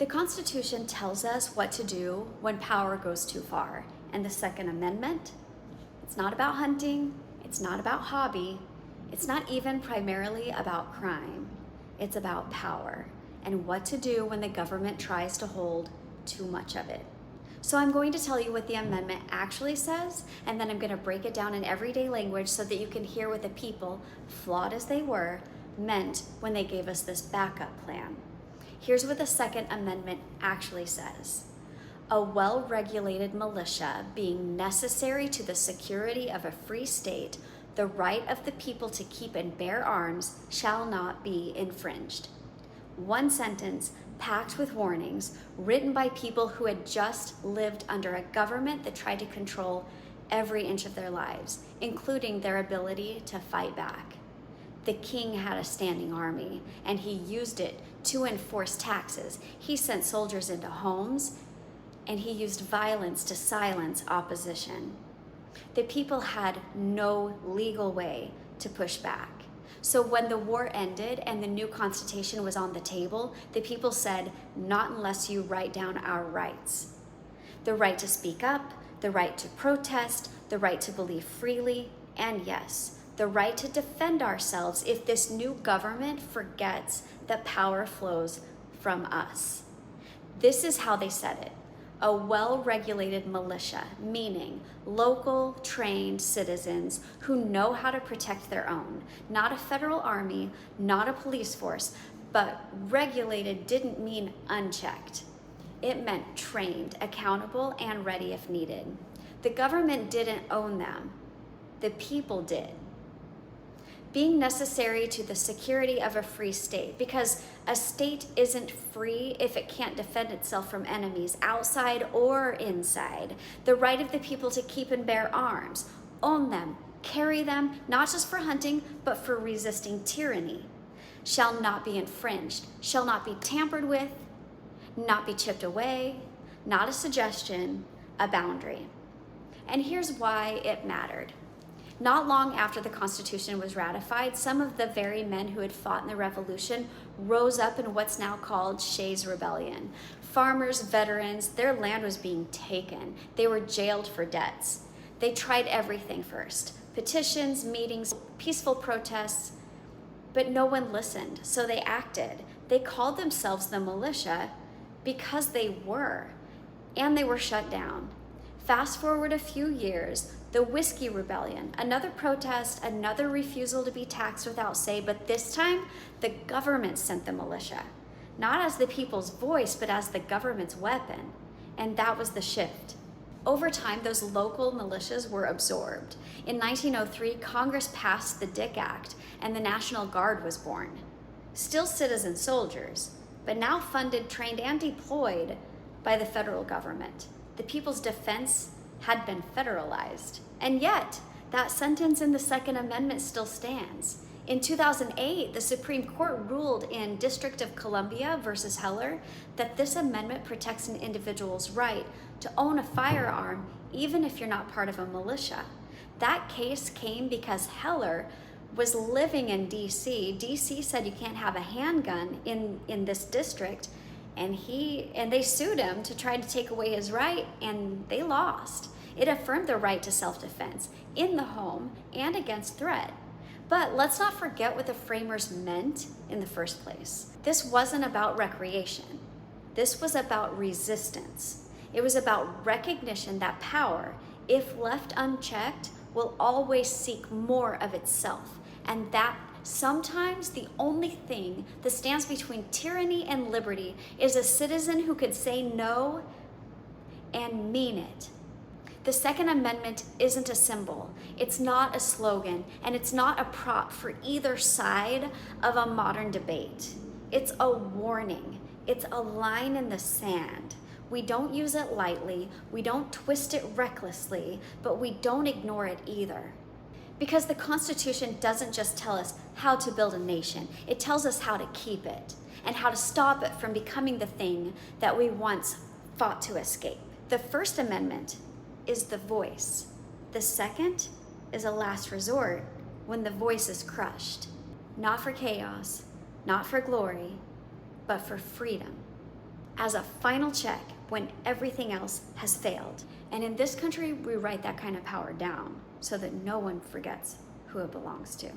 The Constitution tells us what to do when power goes too far. And the Second Amendment, it's not about hunting, it's not about hobby, it's not even primarily about crime. It's about power and what to do when the government tries to hold too much of it. So I'm going to tell you what the amendment actually says, and then I'm going to break it down in everyday language so that you can hear what the people, flawed as they were, meant when they gave us this backup plan. Here's what the Second Amendment actually says. A well-regulated militia being necessary to the security of a free state, the right of the people to keep and bear arms shall not be infringed. One sentence packed with warnings, written by people who had just lived under a government that tried to control every inch of their lives, including their ability to fight back. The king had a standing army, and he used it to enforce taxes. He sent soldiers into homes, and he used violence to silence opposition. The people had no legal way to push back. So when the war ended and the new constitution was on the table, the people said, not unless you write down our rights. The right to speak up, the right to protest, the right to believe freely, and yes, the right to defend ourselves if this new government forgets that power flows from us. This is how they said it. A well-regulated militia, meaning local, trained citizens who know how to protect their own. Not a federal army, not a police force, but regulated didn't mean unchecked. It meant trained, accountable, and ready if needed. The government didn't own them. The people did. Being necessary to the security of a free state, because a state isn't free if it can't defend itself from enemies outside or inside. The right of the people to keep and bear arms, own them, carry them, not just for hunting, but for resisting tyranny, shall not be infringed, shall not be tampered with, not be chipped away, not a suggestion, a boundary. And here's why it mattered. Not long after the Constitution was ratified, some of the very men who had fought in the Revolution rose up in what's now called Shays Rebellion. Farmers, veterans, their land was being taken. They were jailed for debts. They tried everything first. Petitions, meetings, peaceful protests, but no one listened, so they acted. They called themselves the militia because they were, and they were shut down. Fast forward a few years, the Whiskey Rebellion, another protest, another refusal to be taxed without say, but this time the government sent the militia, not as the people's voice, but as the government's weapon. And that was the shift. Over time, those local militias were absorbed. In 1903, Congress passed the Dick Act, and the National Guard was born. Still citizen soldiers, but now funded, trained, and deployed by the federal government. The People's Defense had been federalized. And yet, that sentence in the Second Amendment still stands. In 2008, the Supreme Court ruled in District of Columbia versus Heller that this amendment protects an individual's right to own a firearm even if you're not part of a militia. That case came because Heller was living in DC. DC said you can't have a handgun in this district, and they sued him to try to take away his right, and they lost. It affirmed the right to self-defense in the home and against threat. But let's not forget what the framers meant in the first place. This wasn't about recreation. This was about resistance. It was about recognition that power, if left unchecked, will always seek more of itself, and that sometimes the only thing that stands between tyranny and liberty is a citizen who could say no and mean it. The Second Amendment isn't a symbol, it's not a slogan, and it's not a prop for either side of a modern debate. It's a warning. It's a line in the sand. We don't use it lightly, we don't twist it recklessly, but we don't ignore it either. Because the Constitution doesn't just tell us how to build a nation, it tells us how to keep it and how to stop it from becoming the thing that we once fought to escape. The First Amendment is the voice. The second is a last resort when the voice is crushed. Not for chaos, not for glory, but for freedom. as a final check when everything else has failed. And in this country, we write that kind of power down so that no one forgets who it belongs to.